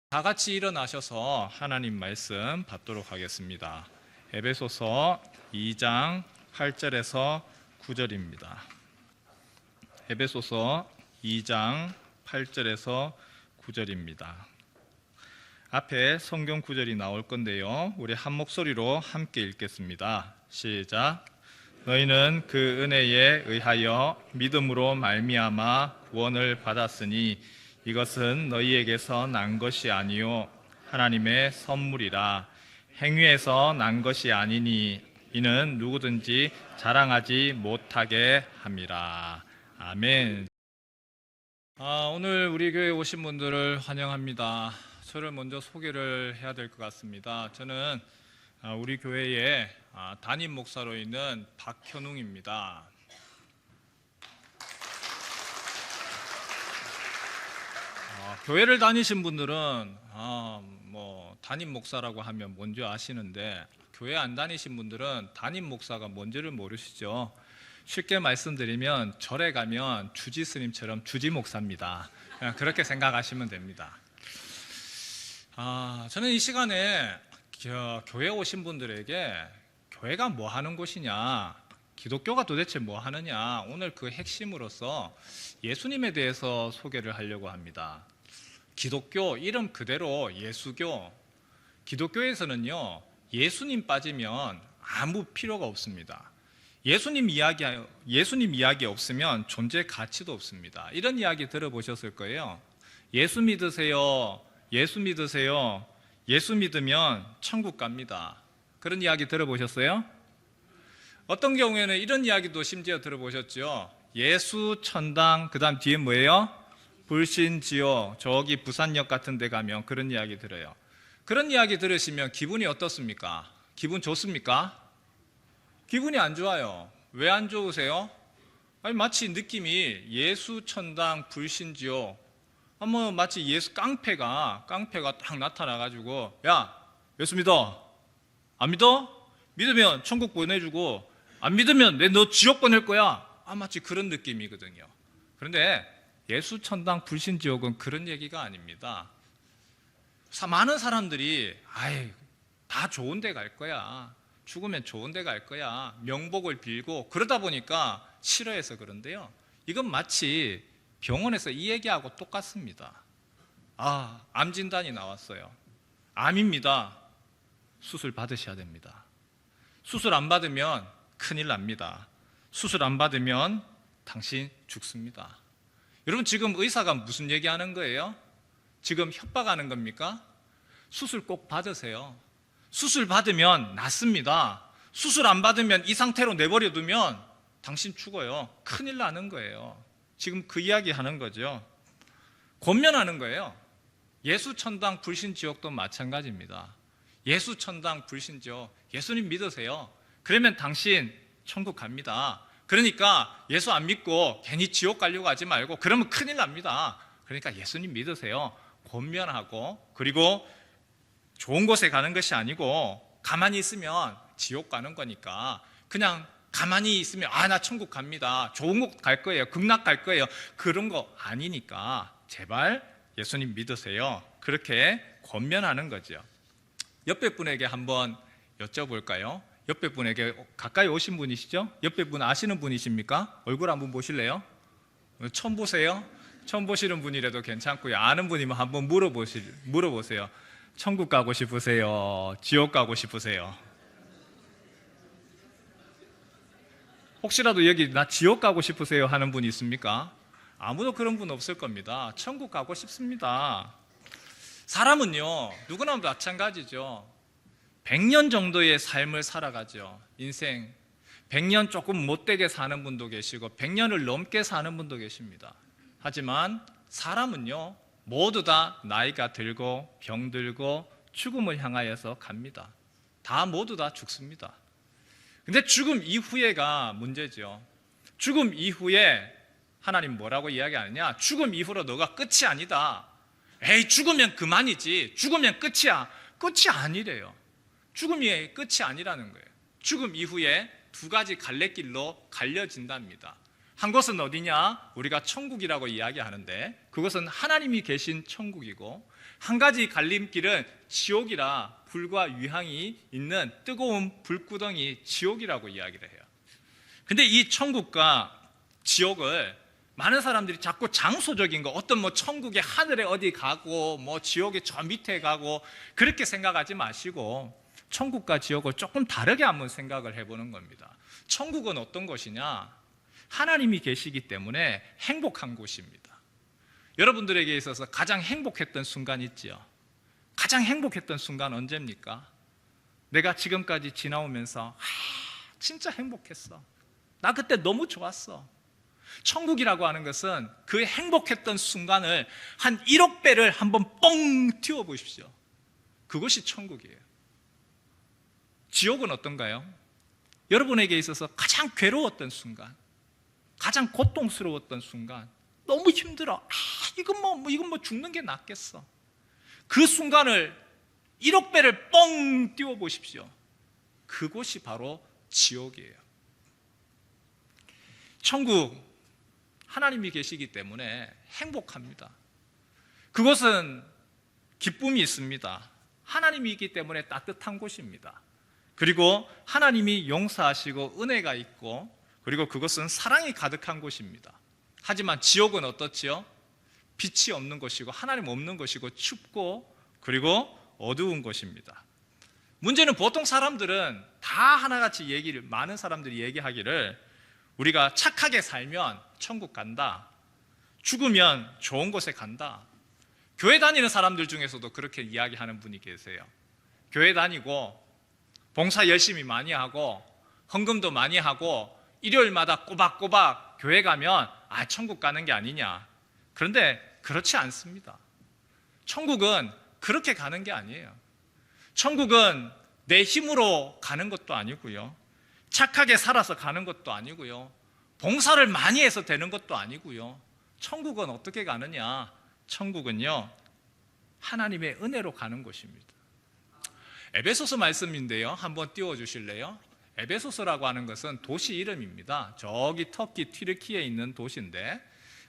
다 같이 일어나셔서 하나님 말씀 받도록 하겠습니다. 에베소서 2장 8절에서 9절입니다. 에베소서 2장 8절에서 9절입니다. 앞에 성경 구절이 나올 건데요, 우리 한 목소리로 함께 읽겠습니다. 시작. 너희는 그 은혜에 의하여 믿음으로 말미암아 구원을 받았으니 이것은 너희에게서 난 것이 아니요 하나님의 선물이라. 행위에서 난 것이 아니니 이는 누구든지 자랑하지 못하게 함이라. 아멘. 오늘 우리 교회에 오신 분들을 환영합니다. 저를 먼저 소개를 해야 될 것 같습니다. 저는 우리 교회의 담임 목사로 있는 박현웅입니다. 교회를 다니신 분들은 담임 목사라고 하면 뭔지 아시는데, 교회 안 다니신 분들은 담임 목사가 뭔지를 모르시죠. 쉽게 말씀드리면 절에 가면 주지 스님처럼 주지 목사입니다. 그냥 그렇게 생각하시면 됩니다. 저는 이 시간에 교회 오신 분들에게 교회가 뭐 하는 곳이냐, 기독교가 도대체 뭐 하느냐, 오늘 그 핵심으로서 예수님에 대해서 소개를 하려고 합니다. 기독교 이름 그대로 예수교. 기독교에서는요, 예수님 빠지면 아무 필요가 없습니다. 예수님 이야기 없으면 존재 가치도 없습니다. 이런 이야기 들어보셨을 거예요. 예수 믿으세요. 예수 믿으세요. 예수 믿으면 천국 갑니다. 그런 이야기 들어보셨어요? 어떤 경우에는 이런 이야기도 심지어 들어보셨죠. 예수 천당, 그 다음 뒤에 뭐예요? 불신지옥. 저기 부산역 같은 데 가면 그런 이야기 들어요. 그런 이야기 들으시면 기분이 어떻습니까? 기분 좋습니까? 기분이 안 좋아요. 왜 안 좋으세요? 마치 느낌이 예수 천당 불신지옥, 마치 예수 깡패가 딱 나타나가지고, 야, 예수 믿어. 안 믿어? 믿으면 천국 보내주고, 안 믿으면 너 지옥 보낼 거야. 마치 그런 느낌이거든요. 그런데 예수 천당 불신지옥은 그런 얘기가 아닙니다. 많은 사람들이 다 좋은 데 갈 거야, 죽으면 좋은 데 갈 거야, 명복을 빌고 그러다 보니까 싫어해서 그런데요, 이건 마치 병원에서 이 얘기하고 똑같습니다. 암 진단이 나왔어요. 암입니다. 수술 받으셔야 됩니다. 수술 안 받으면 큰일 납니다. 수술 안 받으면 당신 죽습니다. 여러분, 지금 의사가 무슨 얘기하는 거예요? 지금 협박하는 겁니까? 수술 꼭 받으세요. 수술 받으면 낫습니다. 수술 안 받으면 이 상태로 내버려 두면 당신 죽어요. 큰일 나는 거예요. 지금 그 이야기 하는 거죠. 권면하는 거예요. 예수 천당 불신지옥도 마찬가지입니다. 예수 천당 불신지옥, 예수님 믿으세요. 그러면 당신 천국 갑니다. 그러니까 예수 안 믿고 괜히 지옥 가려고 하지 말고, 그러면 큰일 납니다. 그러니까 예수님 믿으세요. 권면하고, 그리고 좋은 곳에 가는 것이 아니고 가만히 있으면 지옥 가는 거니까, 그냥 가만히 있으면 나 천국 갑니다, 좋은 곳 갈 거예요, 극락 갈 거예요, 그런 거 아니니까 제발 예수님 믿으세요. 그렇게 권면하는 거죠. 옆에 분에게 한번 여쭤볼까요? 옆에 분에게, 가까이 오신 분이시죠? 옆에 분 아시는 분이십니까? 얼굴 한번 보실래요? 처음 보세요? 처음 보시는 분이라도 괜찮고요. 아는 분이면 한번 물어보세요. 천국 가고 싶으세요? 지옥 가고 싶으세요? 혹시라도 여기 나 지옥 가고 싶으세요 하는 분이 있습니까? 아무도 그런 분 없을 겁니다. 천국 가고 싶습니다. 사람은요, 누구나 마찬가지죠. 100년 정도의 삶을 살아가죠. 인생 100년 조금 못되게 사는 분도 계시고 100년을 넘게 사는 분도 계십니다. 하지만 사람은요, 모두 다 나이가 들고 병들고 죽음을 향하여서 갑니다. 모두 다 죽습니다. 근데 죽음 이후에가 문제죠. 죽음 이후에 하나님 뭐라고 이야기하느냐? 죽음 이후로 너가 끝이 아니다. 죽으면 그만이지, 죽으면 끝이야. 끝이 아니래요. 죽음이 끝이 아니라는 거예요. 죽음 이후에 두 가지 갈래길로 갈려진답니다. 한 곳은 어디냐? 우리가 천국이라고 이야기하는데 그것은 하나님이 계신 천국이고, 한 가지 갈림길은 지옥이라 불과 유황이 있는 뜨거운 불구덩이 지옥이라고 이야기를 해요. 근데 이 천국과 지옥을 많은 사람들이 자꾸 장소적인 거, 어떤 뭐 천국의 하늘에 어디 가고 뭐 지옥의 저 밑에 가고 그렇게 생각하지 마시고 천국과 지옥을 조금 다르게 한번 생각을 해보는 겁니다. 천국은 어떤 것이냐? 하나님이 계시기 때문에 행복한 곳입니다. 여러분들에게 있어서 가장 행복했던 순간 있지요? 가장 행복했던 순간 언제입니까? 내가 지금까지 지나오면서 진짜 행복했어, 나 그때 너무 좋았어. 천국이라고 하는 것은 그 행복했던 순간을 한 1억 배를 한번 뻥 튀어 보십시오. 그것이 천국이에요. 지옥은 어떤가요? 여러분에게 있어서 가장 괴로웠던 순간, 가장 고통스러웠던 순간, 너무 힘들어, 이건 뭐 죽는 게 낫겠어, 그 순간을 1억 배를 뻥 띄워 보십시오. 그곳이 바로 지옥이에요. 천국, 하나님이 계시기 때문에 행복합니다. 그곳은 기쁨이 있습니다. 하나님이 있기 때문에 따뜻한 곳입니다. 그리고 하나님이 용서하시고 은혜가 있고, 그리고 그것은 사랑이 가득한 곳입니다. 하지만 지옥은 어떻지요? 빛이 없는 곳이고 하나님 없는 곳이고 춥고 그리고 어두운 곳입니다. 문제는 보통 사람들은 다 하나같이 많은 사람들이 얘기하기를 우리가 착하게 살면 천국 간다, 죽으면 좋은 곳에 간다. 교회 다니는 사람들 중에서도 그렇게 이야기하는 분이 계세요. 교회 다니고 봉사 열심히 많이 하고 헌금도 많이 하고 일요일마다 꼬박꼬박 교회 가면 천국 가는 게 아니냐. 그런데 그렇지 않습니다. 천국은 그렇게 가는 게 아니에요. 천국은 내 힘으로 가는 것도 아니고요, 착하게 살아서 가는 것도 아니고요, 봉사를 많이 해서 되는 것도 아니고요. 천국은 어떻게 가느냐? 천국은요, 하나님의 은혜로 가는 곳입니다. 에베소서 말씀인데요, 한번 띄워주실래요? 에베소서라고 하는 것은 도시 이름입니다. 저기 터키 튀르키에 있는 도시인데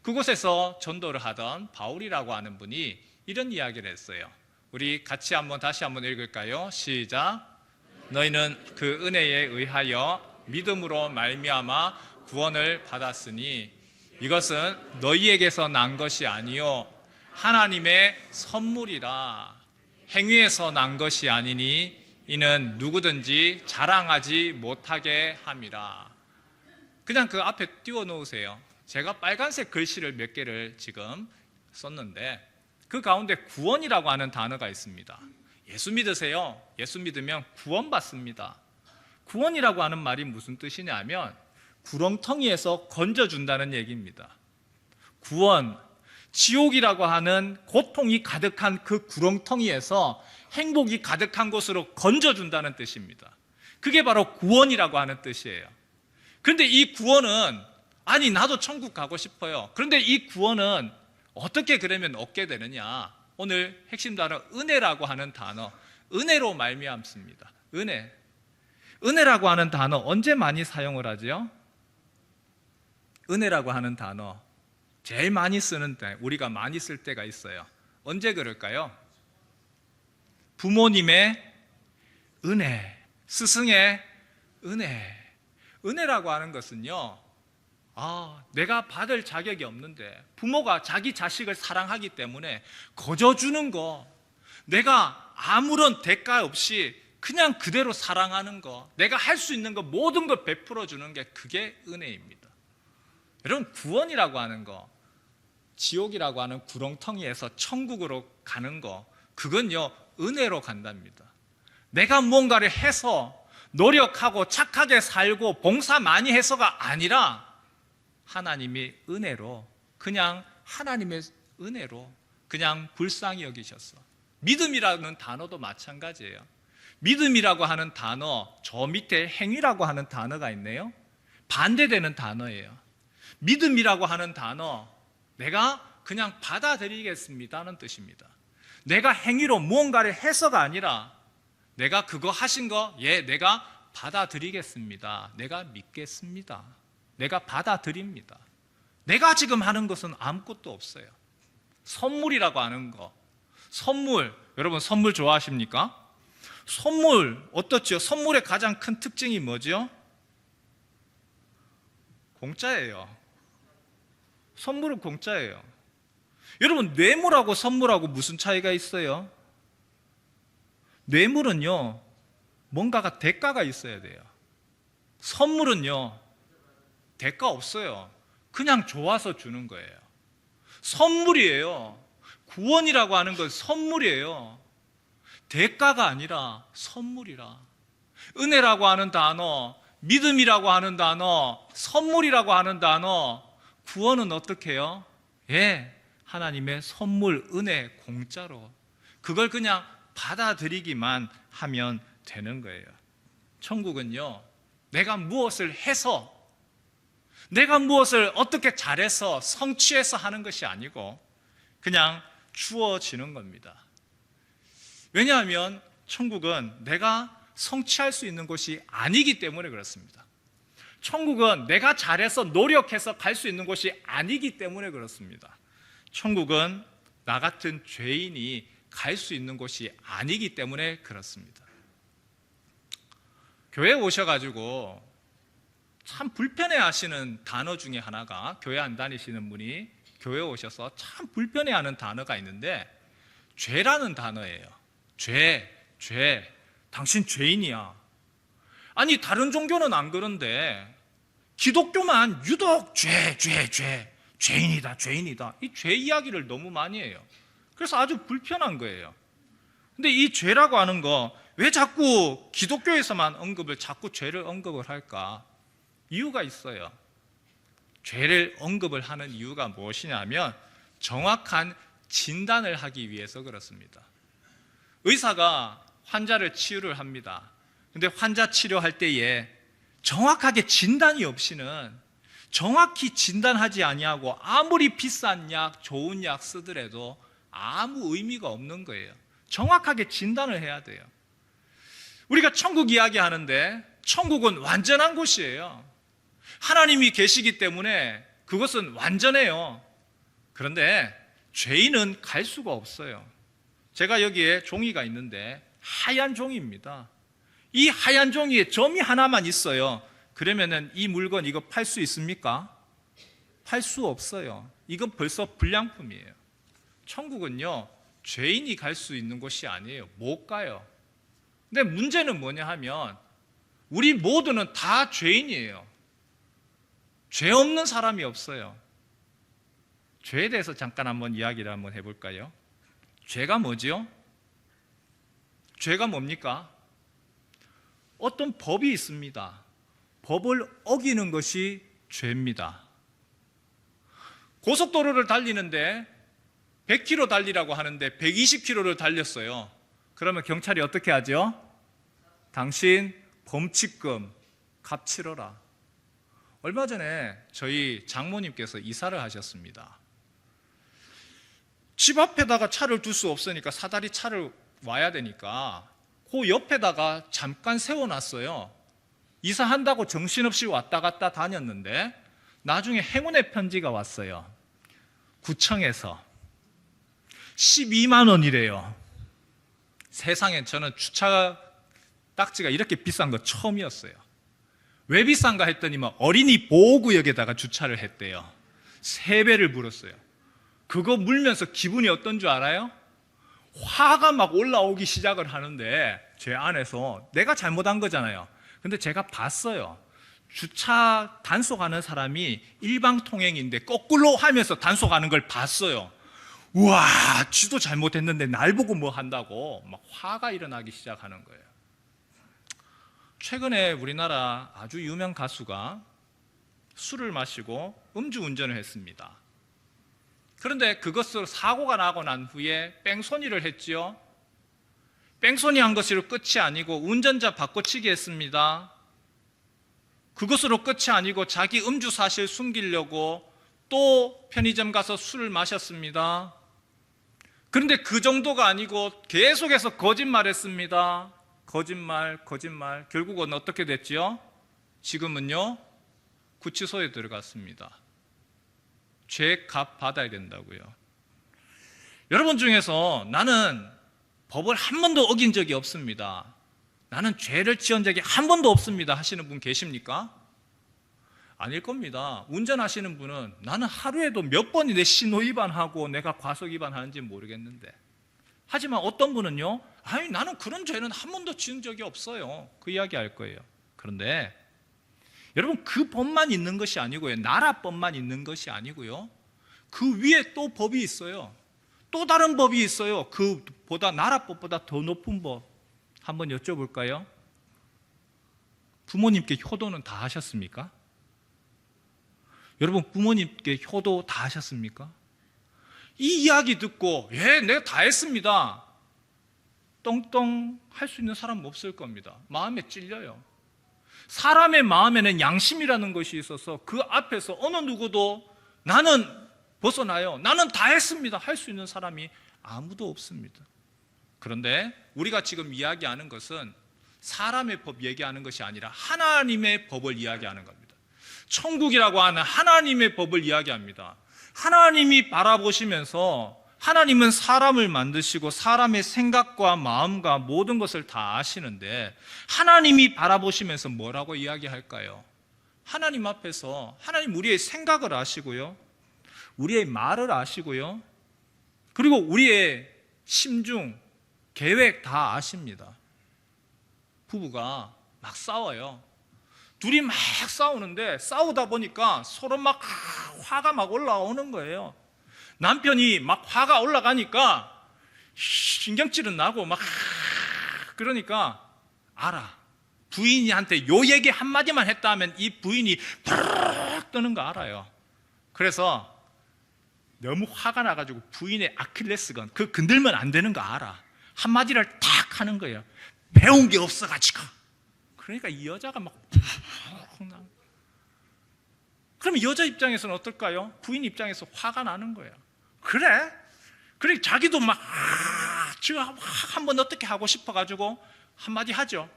그곳에서 전도를 하던 바울이라고 하는 분이 이런 이야기를 했어요. 우리 같이 다시 한번 읽을까요? 시작. 너희는 그 은혜에 의하여 믿음으로 말미암아 구원을 받았으니 이것은 너희에게서 난 것이 아니요 하나님의 선물이라. 행위에서 난 것이 아니니 이는 누구든지 자랑하지 못하게 함이라. 그냥 그 앞에 띄워 놓으세요. 제가 빨간색 글씨를 몇 개를 지금 썼는데 그 가운데 구원이라고 하는 단어가 있습니다. 예수 믿으세요. 예수 믿으면 구원받습니다. 구원이라고 하는 말이 무슨 뜻이냐면 구렁텅이에서 건져준다는 얘기입니다. 구원, 지옥이라고 하는 고통이 가득한 그 구렁텅이에서 행복이 가득한 곳으로 건져준다는 뜻입니다. 그게 바로 구원이라고 하는 뜻이에요. 그런데 이 구원은 나도 천국 가고 싶어요. 그런데 이 구원은 어떻게 그러면 얻게 되느냐? 오늘 핵심 단어 은혜라고 하는 단어, 은혜로 말미암습니다. 은혜라고 하는 단어 언제 많이 사용을 하죠? 은혜라고 하는 단어 제일 많이 쓰는 때, 우리가 많이 쓸 때가 있어요. 언제 그럴까요? 부모님의 은혜, 스승의 은혜. 은혜라고 하는 것은요, 내가 받을 자격이 없는데 부모가 자기 자식을 사랑하기 때문에 거저 주는 거, 내가 아무런 대가 없이 그냥 그대로 사랑하는 거, 내가 할 수 있는 거 모든 걸 베풀어 주는 게 그게 은혜입니다. 여러분, 구원이라고 하는 거, 지옥이라고 하는 구렁텅이에서 천국으로 가는 거, 그건요 은혜로 간답니다. 내가 뭔가를 해서 노력하고 착하게 살고 봉사 많이 해서가 아니라 하나님이 은혜로, 그냥 하나님의 은혜로 그냥 불쌍히 여기셨어. 믿음이라는 단어도 마찬가지예요. 믿음이라고 하는 단어, 저 밑에 행위라고 하는 단어가 있네요. 반대되는 단어예요. 믿음이라고 하는 단어, 내가 그냥 받아들이겠습니다는 뜻입니다. 내가 행위로 무언가를 해서가 아니라 내가 그거 하신 거, 내가 받아들이겠습니다. 내가 믿겠습니다. 내가 받아들입니다. 내가 지금 하는 것은 아무것도 없어요. 선물이라고 하는 거. 선물, 여러분 선물 좋아하십니까? 선물 어떻죠? 선물의 가장 큰 특징이 뭐죠? 공짜예요. 선물은 공짜예요. 여러분 뇌물하고 선물하고 무슨 차이가 있어요? 뇌물은요 뭔가가 대가가 있어야 돼요. 선물은요 대가 없어요. 그냥 좋아서 주는 거예요. 선물이에요. 구원이라고 하는 건 선물이에요. 대가가 아니라 선물이라. 은혜라고 하는 단어, 믿음이라고 하는 단어, 선물이라고 하는 단어, 구원은 어떻게 해요? 예, 하나님의 선물, 은혜, 공짜로. 그걸 그냥 받아들이기만 하면 되는 거예요. 천국은요, 내가 무엇을 해서, 내가 무엇을 어떻게 잘해서 성취해서 하는 것이 아니고 그냥 주어지는 겁니다. 왜냐하면 천국은 내가 성취할 수 있는 곳이 아니기 때문에 그렇습니다. 천국은 내가 잘해서 노력해서 갈 수 있는 곳이 아니기 때문에 그렇습니다. 천국은 나 같은 죄인이 갈 수 있는 곳이 아니기 때문에 그렇습니다. 교회에 오셔가지고 참 불편해 하시는 단어 중에 하나가, 교회 안 다니시는 분이 교회에 오셔서 참 불편해 하는 단어가 있는데 죄라는 단어예요. 죄. 당신 죄인이야. 아니 다른 종교는 안 그런데 기독교만 유독 죄인이다. 이 죄 이야기를 너무 많이 해요. 그래서 아주 불편한 거예요. 근데 이 죄라고 하는 거 왜 자꾸 기독교에서만 자꾸 죄를 언급을 할까? 이유가 있어요. 죄를 언급을 하는 이유가 무엇이냐면 정확한 진단을 하기 위해서 그렇습니다. 의사가 환자를 치료를 합니다. 근데 환자 치료할 때에 정확하게 진단이 없이는, 정확히 진단하지 아니하고 아무리 비싼 약, 좋은 약 쓰더라도 아무 의미가 없는 거예요. 정확하게 진단을 해야 돼요. 우리가 천국 이야기하는데 천국은 완전한 곳이에요. 하나님이 계시기 때문에 그것은 완전해요. 그런데 죄인은 갈 수가 없어요. 제가 여기에 종이가 있는데 하얀 종이입니다. 이 하얀 종이에 점이 하나만 있어요. 그러면은 이 물건 이거 팔 수 있습니까? 팔 수 없어요. 이건 벌써 불량품이에요. 천국은요, 죄인이 갈 수 있는 곳이 아니에요. 못 가요. 근데 문제는 뭐냐 하면 우리 모두는 다 죄인이에요. 죄 없는 사람이 없어요. 죄에 대해서 잠깐 한번 이야기를 한번 해볼까요? 죄가 뭐지요? 죄가 뭡니까? 어떤 법이 있습니다. 법을 어기는 것이 죄입니다. 고속도로를 달리는데 100km 달리라고 하는데 120km를 달렸어요. 그러면 경찰이 어떻게 하죠? 당신 범칙금 값 치러라. 얼마 전에 저희 장모님께서 이사를 하셨습니다. 집 앞에다가 차를 둘 수 없으니까 사다리 차를 와야 되니까 그 옆에다가 잠깐 세워놨어요. 이사한다고 정신없이 왔다 갔다 다녔는데 나중에 행운의 편지가 왔어요. 구청에서 12만 원이래요. 세상에 저는 주차 딱지가 이렇게 비싼 거 처음이었어요. 왜 비싼가 했더니 어린이 보호구역에다가 주차를 했대요. 3배를 물었어요. 그거 물면서 기분이 어떤 줄 알아요? 화가 막 올라오기 시작을 하는데 제 안에서 내가 잘못한 거잖아요. 근데 제가 봤어요. 주차 단속하는 사람이 일방통행인데 거꾸로 하면서 단속하는 걸 봤어요. 우와, 지도 잘못했는데 날 보고 뭐 한다고 막 화가 일어나기 시작하는 거예요. 최근에 우리나라 아주 유명 가수가 술을 마시고 음주운전을 했습니다. 그런데 그것으로 사고가 나고 난 후에 뺑소니를 했지요. 뺑소니 한 것으로 끝이 아니고 운전자 바꿔치기 했습니다. 그것으로 끝이 아니고 자기 음주 사실 숨기려고 또 편의점 가서 술을 마셨습니다. 그런데 그 정도가 아니고 계속해서 거짓말. 결국은 어떻게 됐지요? 지금은요, 구치소에 들어갔습니다. 죄값 받아야 된다고요. 여러분 중에서 나는 법을 한 번도 어긴 적이 없습니다, 나는 죄를 지은 적이 한 번도 없습니다 하시는 분 계십니까? 아닐 겁니다. 운전하시는 분은 나는 하루에도 몇 번이 내 신호 위반하고 내가 과속 위반하는지 모르겠는데, 하지만 어떤 분은요, 아니 나는 그런 죄는 한 번도 지은 적이 없어요, 그 이야기 할 거예요. 그런데 여러분, 그 법만 있는 것이 아니고요, 나라법만 있는 것이 아니고요, 그 위에 또 법이 있어요. 또 다른 법이 있어요. 그보다, 나라법보다 더 높은 법. 한번 여쭤볼까요? 부모님께 효도는 다 하셨습니까? 여러분, 부모님께 효도 다 하셨습니까? 이 이야기 듣고 예, 내가 다 했습니다, 떵떵 할 수 있는 사람은 없을 겁니다. 마음에 찔려요. 사람의 마음에는 양심이라는 것이 있어서 그 앞에서 어느 누구도 나는 벗어나요, 나는 다 했습니다 할 수 있는 사람이 아무도 없습니다. 그런데 우리가 지금 이야기하는 것은 사람의 법 얘기하는 것이 아니라 하나님의 법을 이야기하는 겁니다. 천국이라고 하는 하나님의 법을 이야기합니다. 하나님이 바라보시면서, 하나님은 사람을 만드시고 사람의 생각과 마음과 모든 것을 다 아시는데, 하나님이 바라보시면서 뭐라고 이야기할까요? 하나님 앞에서 하나님 우리의 생각을 아시고요, 우리의 말을 아시고요, 그리고 우리의 심중, 계획 다 아십니다. 부부가 막 싸워요. 둘이 막 싸우는데, 싸우다 보니까 서로 막 화가 막 올라오는 거예요. 남편이 막 화가 올라가니까 신경질은 나고 막 그러니까 알아. 부인한테 요 얘기 한마디만 했다 하면 이 부인이 푸르륵 뜨는 거 알아요. 그래서 너무 화가 나가지고 부인의 아킬레스건, 그 건들면 안 되는 거 알아. 한마디를 탁 하는 거예요. 배운 게 없어가지고. 그러니까 이 여자가 막 그럼 여자 입장에서는 어떨까요? 부인 입장에서 화가 나는 거예요. 그래 자기도 막 한번 어떻게 하고 싶어가지고 한마디 하죠.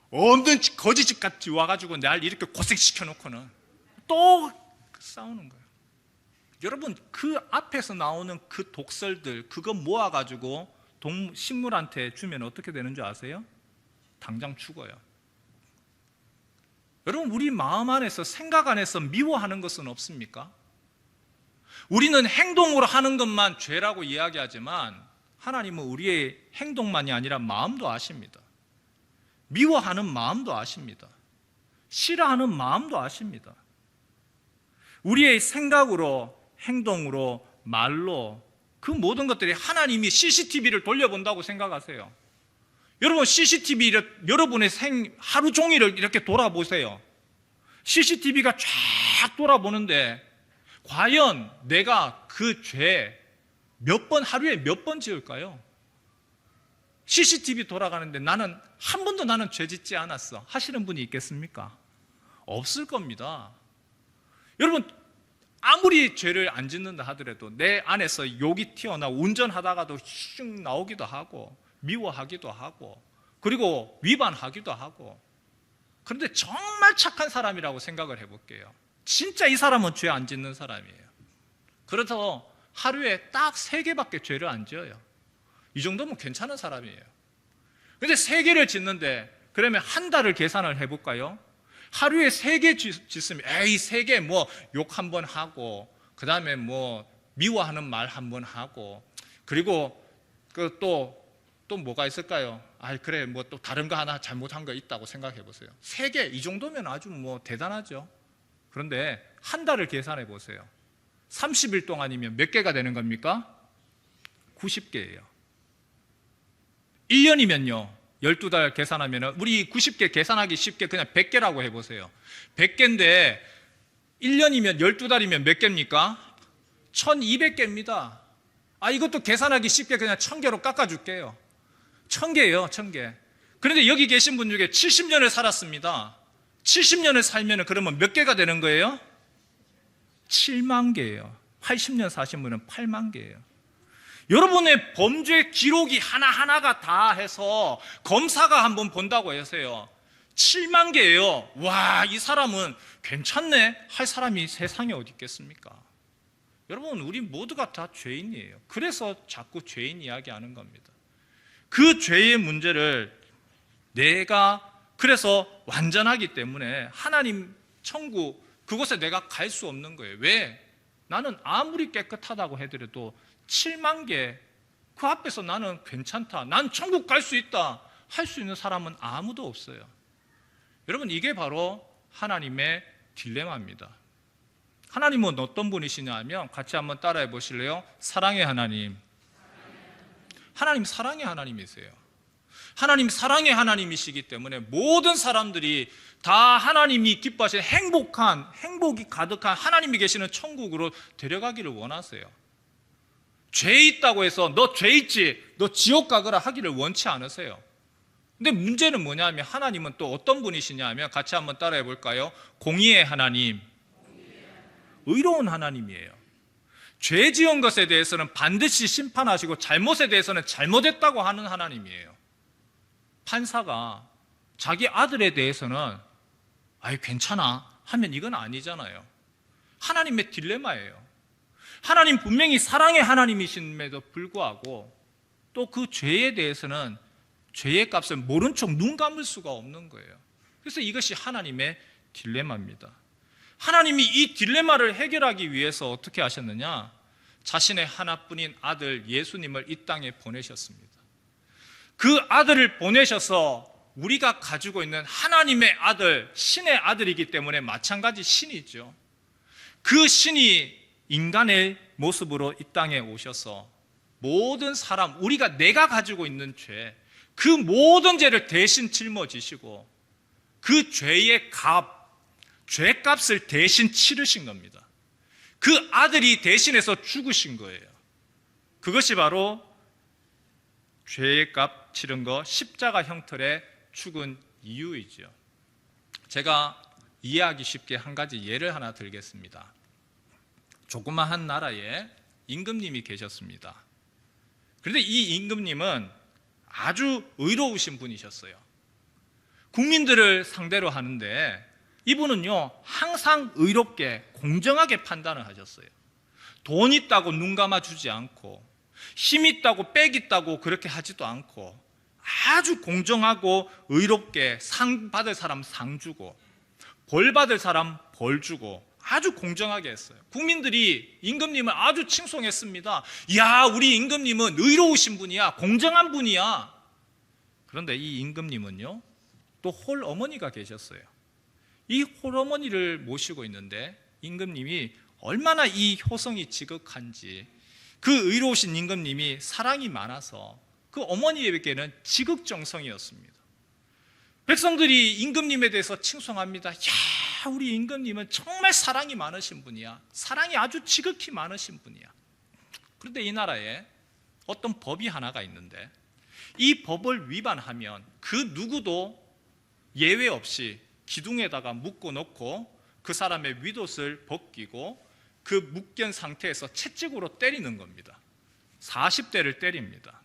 없는 거지집같이 와가지고 날 이렇게 고생시켜놓고는 또 싸우는 거예요. 여러분, 그 앞에서 나오는 그 독설들, 그거 모아가지고 식물한테 주면 어떻게 되는 줄 아세요? 당장 죽어요. 여러분, 우리 마음 안에서, 생각 안에서 미워하는 것은 없습니까? 우리는 행동으로 하는 것만 죄라고 이야기하지만 하나님은 우리의 행동만이 아니라 마음도 아십니다. 미워하는 마음도 아십니다. 싫어하는 마음도 아십니다. 우리의 생각으로, 행동으로, 말로, 그 모든 것들이 하나님이 CCTV를 돌려본다고 생각하세요. 여러분, CCTV를 여러분의 하루 종일을 이렇게 돌아보세요. CCTV가 쫙 돌아보는데 과연 내가 그 죄 하루에 몇 번 지을까요? CCTV 돌아가는데 나는 한 번도 죄 짓지 않았어 하시는 분이 있겠습니까? 없을 겁니다. 여러분, 아무리 죄를 안 짓는다 하더라도 내 안에서 욕이 튀어나오고, 운전하다가도 슉 나오기도 하고, 미워하기도 하고, 그리고 위반하기도 하고. 그런데 정말 착한 사람이라고 생각을 해볼게요. 진짜 이 사람은 죄 안 짓는 사람이에요. 그래서 하루에 딱 3개밖에 죄를 안 지어요. 이 정도면 괜찮은 사람이에요. 근데 3개를 짓는데, 그러면 한 달을 계산을 해볼까요? 하루에 3개 짓으면 에이 3개 뭐 욕 한 번 하고, 그 다음에 뭐 미워하는 말 한 번 하고, 그리고 또 뭐가 있을까요? 그래 뭐 또 다른 거 하나 잘못한 거 있다고 생각해 보세요. 3개, 이 정도면 아주 뭐 대단하죠. 그런데 한 달을 계산해 보세요. 30일 동안이면 몇 개가 되는 겁니까? 90개예요. 1년이면요 12달 계산하면, 우리 90개 계산하기 쉽게 그냥 100개라고 해보세요. 100개인데 1년이면 12달이면 몇 개입니까? 1200개입니다. 이것도 계산하기 쉽게 그냥 1000개로 깎아줄게요. 1000개예요, 1000개. 그런데 여기 계신 분 중에 70년을 살았습니다. 70년을 살면 그러면 몇 개가 되는 거예요? 7만 개예요. 80년 사신 분은 8만 개예요. 여러분의 범죄 기록이 하나하나가 다 해서 검사가 한번 본다고 하세요. 7만 개예요. 와, 이 사람은 괜찮네 할 사람이 세상에 어디 있겠습니까? 여러분, 우리 모두가 다 죄인이에요. 그래서 자꾸 죄인 이야기하는 겁니다. 그 죄의 문제를 내가 그래서 완전하기 때문에 하나님 천국 그곳에 내가 갈 수 없는 거예요. 왜? 나는 아무리 깨끗하다고 해더라도 7만 개 그 앞에서 나는 괜찮다, 난 천국 갈 수 있다 할 수 있는 사람은 아무도 없어요. 여러분, 이게 바로 하나님의 딜레마입니다. 하나님은 어떤 분이시냐 하면 같이 한번 따라해 보실래요? 사랑의 하나님. 하나님 사랑의 하나님이세요. 하나님 사랑의 하나님이시기 때문에 모든 사람들이 다 하나님이 기뻐하시는 행복이 가득한 하나님이 계시는 천국으로 데려가기를 원하세요. 죄 있다고 해서 너 죄 있지, 너 지옥 가거라 하기를 원치 않으세요. 근데 문제는 뭐냐면 하나님은 또 어떤 분이시냐 하면 같이 한번 따라해 볼까요? 공의의 하나님, 의로운 하나님이에요. 죄 지은 것에 대해서는 반드시 심판하시고 잘못에 대해서는 잘못했다고 하는 하나님이에요. 판사가 자기 아들에 대해서는 아이 괜찮아 하면 이건 아니잖아요. 하나님의 딜레마예요. 하나님 분명히 사랑의 하나님이심에도 불구하고 또 그 죄에 대해서는 죄의 값을 모른 척 눈 감을 수가 없는 거예요. 그래서 이것이 하나님의 딜레마입니다. 하나님이 이 딜레마를 해결하기 위해서 어떻게 하셨느냐? 자신의 하나뿐인 아들 예수님을 이 땅에 보내셨습니다. 그 아들을 보내셔서 우리가 가지고 있는 하나님의 아들, 신의 아들이기 때문에 마찬가지 신이죠. 그 신이 인간의 모습으로 이 땅에 오셔서 모든 사람, 내가 가지고 있는 죄, 그 모든 죄를 대신 짊어지시고 그 죄의 죄값을 대신 치르신 겁니다. 그 아들이 대신해서 죽으신 거예요. 그것이 바로 죄의 값 치른 거, 십자가 형틀에 죽은 이유이죠. 제가 이해하기 쉽게 한 가지 예를 하나 들겠습니다. 조그마한 나라에 임금님이 계셨습니다. 그런데 이 임금님은 아주 의로우신 분이셨어요. 국민들을 상대로 하는데 이분은요 항상 의롭게 공정하게 판단을 하셨어요. 돈 있다고 눈 감아주지 않고 힘 있다고 빽 있다고 그렇게 하지도 않고 아주 공정하고 의롭게 상 받을 사람 상 주고 벌 받을 사람 벌 주고 아주 공정하게 했어요. 국민들이 임금님을 아주 칭송했습니다. 야, 우리 임금님은 의로우신 분이야, 공정한 분이야. 그런데 이 임금님은요 또 홀 어머니가 계셨어요. 이 홀어머니를 모시고 있는데 임금님이 얼마나 이 효성이 지극한지, 그 의로우신 임금님이 사랑이 많아서 그 어머니에게는 지극정성이었습니다. 백성들이 임금님에 대해서 칭송합니다. 야, 우리 임금님은 정말 사랑이 많으신 분이야. 사랑이 아주 지극히 많으신 분이야. 그런데 이 나라에 어떤 법이 하나가 있는데 이 법을 위반하면 그 누구도 예외 없이 기둥에다가 묶어 놓고 그 사람의 윗옷을 벗기고 그 묶인 상태에서 채찍으로 때리는 겁니다. 40대를 때립니다.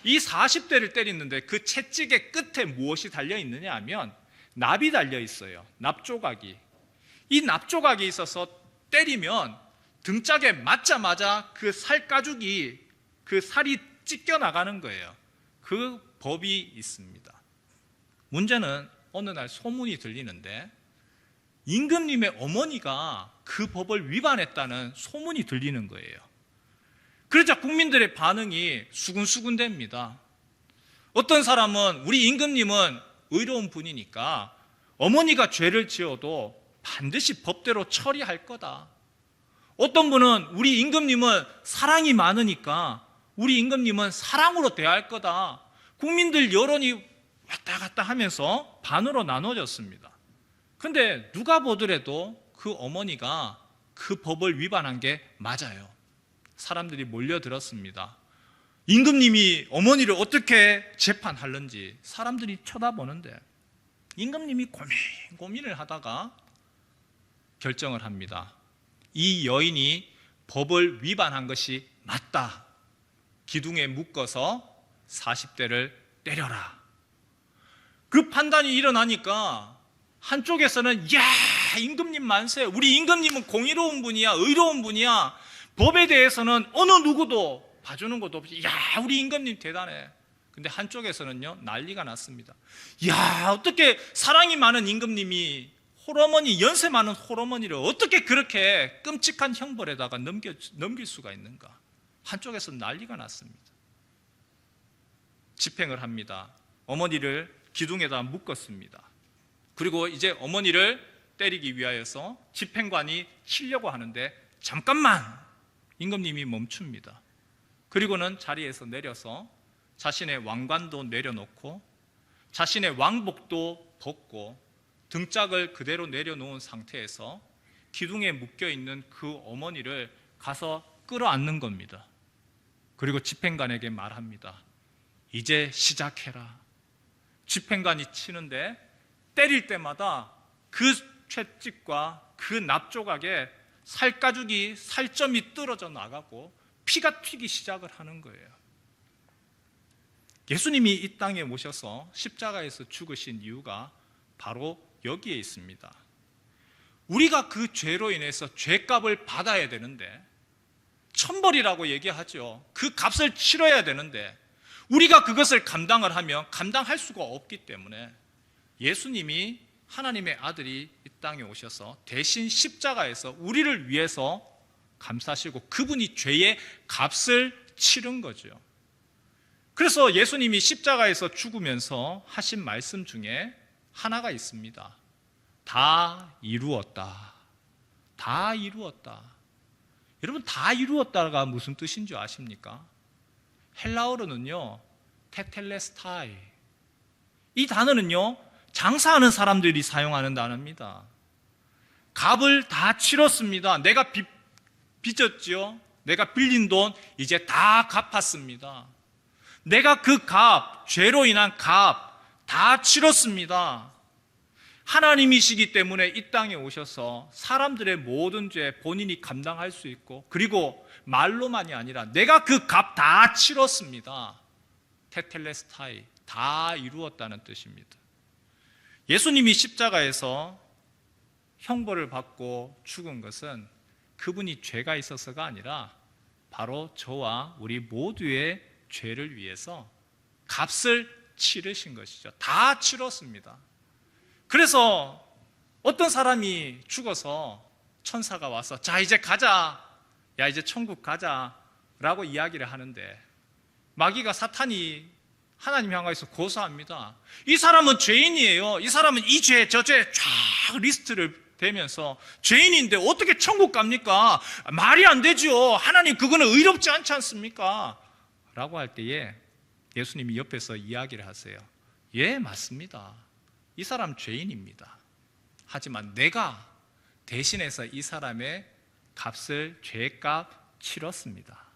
이 40대를 때리는데 그 채찍의 끝에 무엇이 달려 있느냐 하면 납이 달려 있어요. 납조각이. 이 납조각이 있어서 때리면 등짝에 맞자마자 그 살가죽이, 그 살이 찢겨 나가는 거예요. 그 법이 있습니다. 문제는 어느 날 소문이 들리는데 임금님의 어머니가 그 법을 위반했다는 소문이 들리는 거예요. 그러자 국민들의 반응이 수군수군됩니다. 어떤 사람은 우리 임금님은 의로운 분이니까 어머니가 죄를 지어도 반드시 법대로 처리할 거다. 어떤 분은 우리 임금님은 사랑이 많으니까 우리 임금님은 사랑으로 대할 거다. 국민들 여론이 왔다 갔다 하면서 반으로 나눠졌습니다. 그런데 누가 보더라도 그 어머니가 그 법을 위반한 게 맞아요. 사람들이 몰려들었습니다. 임금님이 어머니를 어떻게 재판하는지 사람들이 쳐다보는데 임금님이 고민을 하다가 결정을 합니다. 이 여인이 법을 위반한 것이 맞다. 기둥에 묶어서 40대를 때려라. 그 판단이 일어나니까 한쪽에서는 야, 임금님 만세, 우리 임금님은 공의로운 분이야, 의로운 분이야, 법에 대해서는 어느 누구도 봐주는 것도 없이 야, 우리 임금님 대단해. 근데 한쪽에서는요, 난리가 났습니다. 야, 어떻게 사랑이 많은 임금님이 홀어머니, 연세 많은 홀어머니를 어떻게 그렇게 끔찍한 형벌에다가 넘길 수가 있는가? 한쪽에서 난리가 났습니다. 집행을 합니다. 어머니를 기둥에다 묶었습니다. 그리고 이제 어머니를 때리기 위하여서 집행관이 치려고 하는데 잠깐만! 임금님이 멈춥니다. 그리고는 자리에서 내려서 자신의 왕관도 내려놓고 자신의 왕복도 벗고 등짝을 그대로 내려놓은 상태에서 기둥에 묶여있는 그 어머니를 가서 끌어안는 겁니다. 그리고 집행관에게 말합니다. 이제 시작해라. 집행관이 치는데 때릴 때마다 그 채찍과 그 납조각에 살가죽이 살점이 떨어져 나가고 피가 튀기 시작을 하는 거예요. 예수님이 이 땅에 오셔서 십자가에서 죽으신 이유가 바로 여기에 있습니다. 우리가 그 죄로 인해서 죄값을 받아야 되는데, 천벌이라고 얘기하죠. 그 값을 치러야 되는데 우리가 그것을 감당을 하면 감당할 수가 없기 때문에 예수님이, 하나님의 아들이 이 땅에 오셔서 대신 십자가에서 우리를 위해서 감사하시고 그분이 죄의 값을 치른 거죠. 그래서 예수님이 십자가에서 죽으면서 하신 말씀 중에 하나가 있습니다. 다 이루었다. 다 이루었다. 여러분, 다 이루었다가 무슨 뜻인 줄 아십니까? 헬라어로는요, 테텔레스타이. 이 단어는요, 장사하는 사람들이 사용하는 단어입니다. 값을 다 치렀습니다. 내가 빚졌지요. 내가 빌린 돈 이제 다 갚았습니다. 내가 그 값, 죄로 인한 값 다 치렀습니다. 하나님이시기 때문에 이 땅에 오셔서 사람들의 모든 죄 본인이 감당할 수 있고, 그리고 말로만이 아니라 내가 그 값 다 치렀습니다. 테텔레스타이, 다 이루었다는 뜻입니다. 예수님이 십자가에서 형벌을 받고 죽은 것은 그분이 죄가 있어서가 아니라 바로 저와 우리 모두의 죄를 위해서 값을 치르신 것이죠. 다 치렀습니다. 그래서 어떤 사람이 죽어서 천사가 와서 자, 이제 가자, 야, 이제 천국 가자 라고 이야기를 하는데, 마귀가, 사탄이 하나님 향해서 고소합니다. 이 사람은 죄인이에요. 이 사람은 이 죄, 저 죄 쫙 리스트를 대면서 죄인인데 어떻게 천국 갑니까? 말이 안 되죠. 하나님, 그거는 의롭지 않지 않습니까? 라고 할 때에 예수님이 옆에서 이야기를 하세요. 예, 맞습니다. 이 사람 죄인입니다. 하지만 내가 대신해서 이 사람의 값을, 죄값 치렀습니다.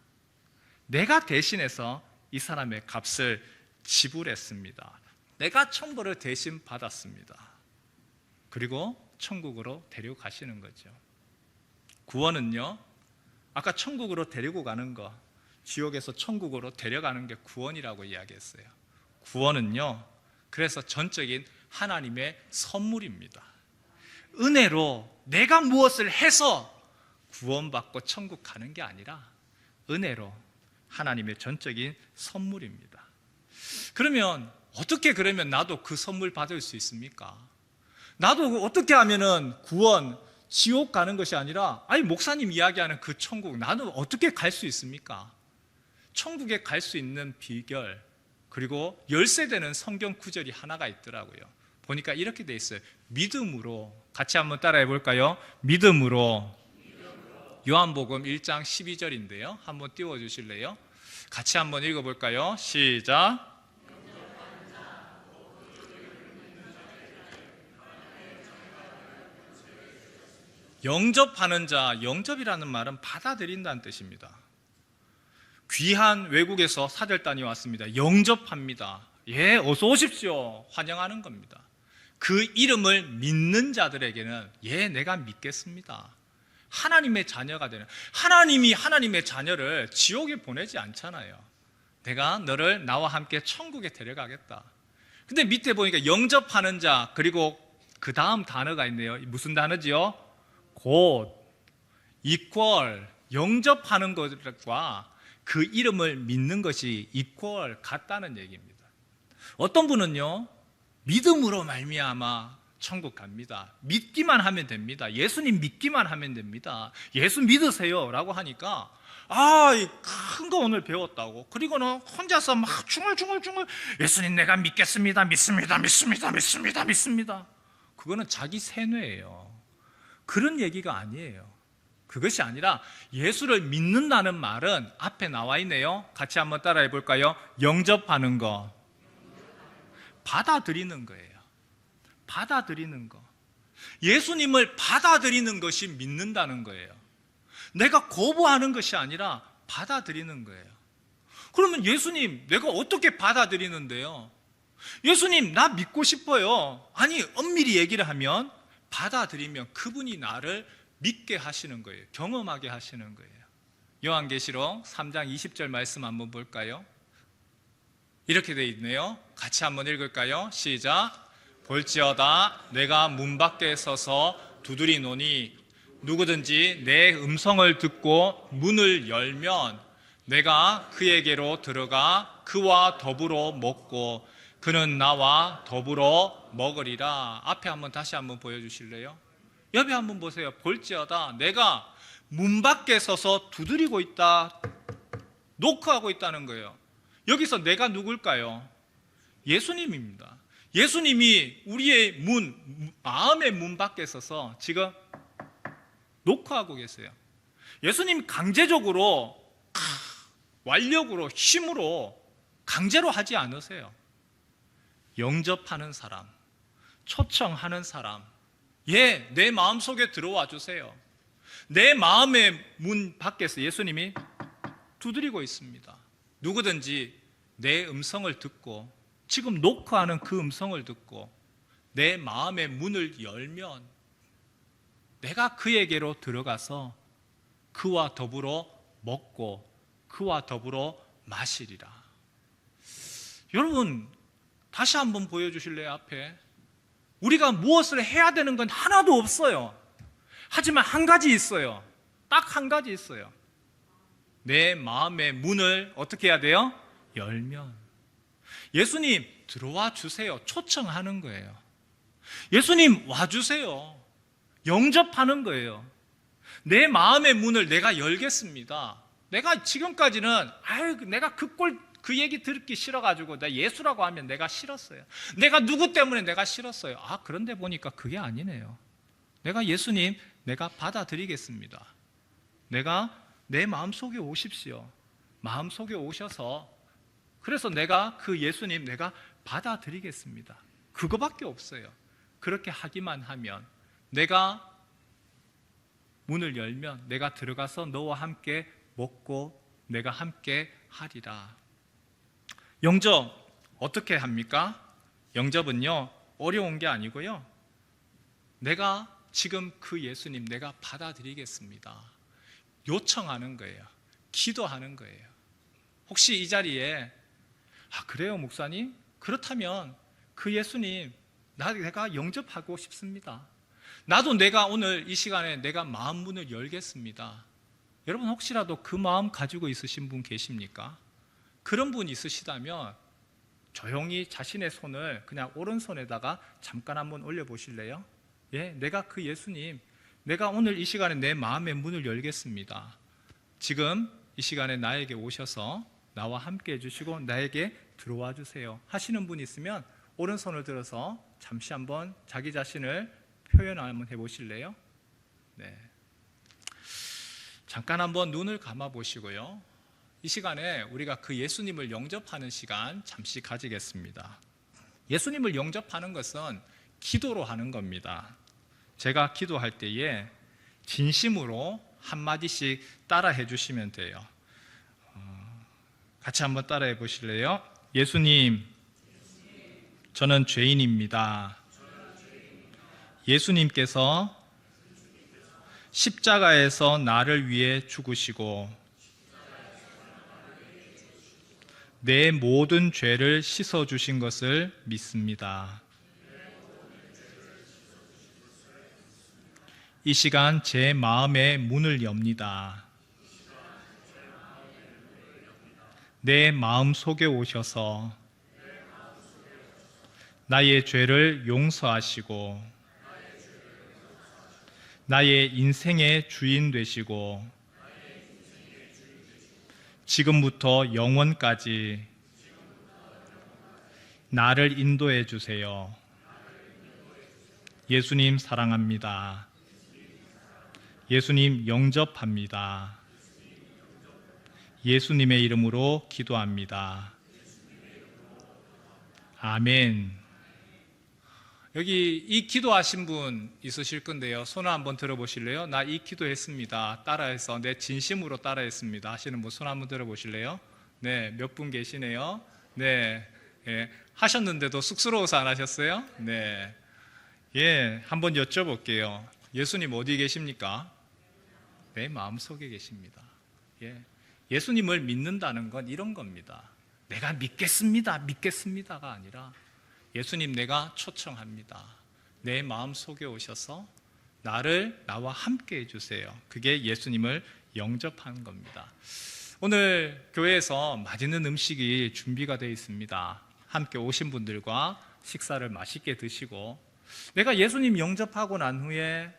내가 대신해서 이 사람의 값을 지불했습니다. 내가 천벌을 대신 받았습니다. 그리고 천국으로 데려가시는 거죠. 구원은요, 아까 천국으로 데리고 가는 거, 지옥에서 천국으로 데려가는 게 구원이라고 이야기했어요. 구원은요, 그래서 전적인 하나님의 선물입니다. 은혜로 내가 무엇을 해서 구원받고 천국 가는 게 아니라 은혜로 하나님의 전적인 선물입니다. 그러면 어떻게, 그러면 나도 그 선물 받을 수 있습니까? 나도 어떻게 하면은 구원, 지옥 가는 것이 아니라, 아니, 목사님 이야기하는 그 천국, 나는 어떻게 갈 수 있습니까? 천국에 갈 수 있는 비결, 그리고 열쇠되는 성경 구절이 하나가 있더라고요. 보니까 이렇게 돼 있어요. 믿음으로. 같이 한번 따라해 볼까요? 믿음으로. 요한복음 1장 12절인데요. 한번 띄워 주실래요? 같이 한번 읽어 볼까요? 시작. 영접하는 자, 영접이라는 말은 받아들인다는 뜻입니다. 귀한 외국에서 사절단이 왔습니다. 영접합니다. 예, 어서 오십시오. 환영하는 겁니다. 그 이름을 믿는 자들에게는 예, 내가 믿겠습니다. 하나님의 자녀가 되는, 하나님이 하나님의 자녀를 지옥에 보내지 않잖아요. 내가 너를 나와 함께 천국에 데려가겠다. 근데 밑에 보니까 영접하는 자, 그리고 그 다음 단어가 있네요. 무슨 단어지요? 곧, equal, 영접하는 것과 그 이름을 믿는 것이 equal, 같다는 얘기입니다. 어떤 분은요, 믿음으로 말미암아 천국 갑니다. 믿기만 하면 됩니다. 예수님 믿기만 하면 됩니다. 예수 믿으세요 라고 하니까 큰 거 오늘 배웠다고, 그리고는 혼자서 막 중얼중얼 예수님 내가 믿겠습니다, 믿습니다. 그거는 자기 세뇌예요. 그런 얘기가 아니에요. 그것이 아니라 예수를 믿는다는 말은 앞에 나와 있네요. 같이 한번 따라해 볼까요? 영접하는 거, 받아들이는 거예요. 받아들이는 거. 예수님을 받아들이는 것이 믿는다는 거예요. 내가 거부하는 것이 아니라 받아들이는 거예요. 그러면 예수님 내가 어떻게 받아들이는데요? 예수님 나 믿고 싶어요. 아니, 엄밀히 얘기를 하면 받아들이면 그분이 나를 믿게 하시는 거예요. 경험하게 하시는 거예요. 요한계시록 3장 20절 말씀 한번 볼까요? 이렇게 되어 있네요. 같이 한번 읽을까요? 시작. 볼지어다 내가 문 밖에 서서 두드리노니 누구든지 내 음성을 듣고 문을 열면 내가 그에게로 들어가 그와 더불어 먹고 그는 나와 더불어 먹으리라. 앞에 한번 다시 한번 보여주실래요? 옆에 한번 보세요. 볼지어다 내가 문 밖에 서서 두드리고 있다, 노크하고 있다는 거예요. 여기서 내가 누굴까요? 예수님입니다. 예수님이 우리의 마음의 문 밖에 서서 지금 노크하고 계세요. 예수님 강제적으로 완력으로 힘으로 강제로 하지 않으세요. 영접하는 사람, 초청하는 사람, 내 마음속에 들어와 주세요. 내 마음의 문 밖에서 예수님이 두드리고 있습니다. 누구든지 내 음성을 듣고, 지금 노크하는 그 음성을 듣고 내 마음의 문을 열면 내가 그에게로 들어가서 그와 더불어 먹고 그와 더불어 마시리라. 여러분 다시 한번 보여주실래요? 앞에 우리가 무엇을 해야 되는 건 하나도 없어요. 하지만 한 가지 있어요. 딱 한 가지 있어요. 내 마음의 문을 어떻게 해야 돼요? 열면. 예수님 들어와 주세요. 초청하는 거예요. 예수님 와주세요. 영접하는 거예요. 내 마음의 문을 내가 열겠습니다. 내가 지금까지는 내가 그 얘기 듣기 싫어가지고 나 예수라고 하면 내가 싫었어요. 내가 누구 때문에 내가 싫었어요. 그런데 보니까 그게 아니네요. 내가 예수님 내가 받아들이겠습니다. 내가 내 마음속에 오십시오. 마음속에 오셔서 그래서 내가 그 예수님 내가 받아들이겠습니다. 그거밖에 없어요. 그렇게 하기만 하면 내가 문을 열면 내가 들어가서 너와 함께 먹고 내가 함께 하리라. 영접 어떻게 합니까? 영접은요 어려운 게 아니고요, 내가 지금 그 예수님 내가 받아들이겠습니다 요청하는 거예요. 기도하는 거예요. 혹시 이 자리에 그래요 목사님? 그렇다면 그 예수님 내가 영접하고 싶습니다. 나도 내가 오늘 이 시간에 내가 마음 문을 열겠습니다. 여러분 혹시라도 그 마음 가지고 있으신 분 계십니까? 그런 분 있으시다면 조용히 자신의 손을 그냥 오른손에다가 잠깐 한번 올려보실래요? 내가 그 예수님 내가 오늘 이 시간에 내 마음의 문을 열겠습니다. 지금 이 시간에 나에게 오셔서 나와 함께 해주시고 나에게 들어와 주세요 하시는 분 있으면 오른손을 들어서 잠시 한번 자기 자신을 표현 한번 해보실래요? 네. 잠깐 한번 눈을 감아 보시고요. 이 시간에 우리가 그 예수님을 영접하는 시간 잠시 가지겠습니다. 예수님을 영접하는 것은 기도로 하는 겁니다. 제가 기도할 때에 진심으로 한마디씩 따라해 주시면 돼요. 같이 한번 따라해 보실래요? 예수님, 저는 죄인입니다. 예수님께서 십자가에서 나를 위해 죽으시고 내 모든 죄를 씻어 주신 것을 믿습니다. 이 시간 제 마음의 문을 엽니다. 내 마음 속에 오셔서 나의 죄를 용서하시고 나의 인생의 주인 되시고 지금부터 영원까지 나를 인도해 주세요. 예수님 사랑합니다. 예수님 영접합니다. 예수님의 이름으로 기도합니다. 아멘. 여기 이 기도하신 분 있으실 건데요. 손을 한번 들어보실래요? 나 이 기도했습니다. 따라해서 내 진심으로 따라했습니다. 하시는 분 손 한번 들어보실래요? 네, 몇 분 계시네요. 네, 예, 하셨는데도 쑥스러워서 안 하셨어요? 네, 예, 한번 여쭤볼게요. 예수님 어디 계십니까? 내 마음속에 계십니다. 예, 예수님을 믿는다는 건 이런 겁니다. 내가 믿겠습니다가 아니라 예수님 내가 초청합니다. 내 마음속에 오셔서 나와 함께 해주세요. 그게 예수님을 영접하는 겁니다. 오늘 교회에서 맛있는 음식이 준비가 되어 있습니다. 함께 오신 분들과 식사를 맛있게 드시고, 내가 예수님 영접하고 난 후에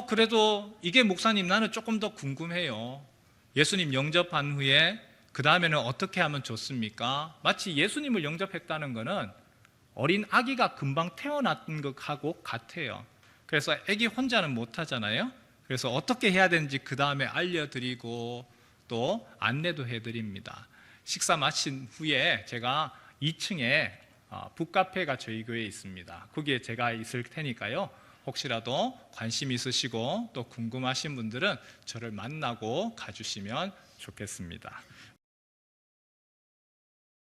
그래도 이게 목사님 나는 조금 더 궁금해요. 예수님 영접한 후에 그 다음에는 어떻게 하면 좋습니까? 마치 예수님을 영접했다는 것은 어린 아기가 금방 태어난 것하고 같아요. 그래서 아기 혼자는 못하잖아요. 그래서 어떻게 해야 되는지 그 다음에 알려드리고 또 안내도 해드립니다. 식사 마친 후에 제가 2층에 북카페가 저희 교회에 있습니다. 거기에 제가 있을 테니까요. 혹시라도 관심 있으시고 또 궁금하신 분들은 저를 만나고 가주시면 좋겠습니다.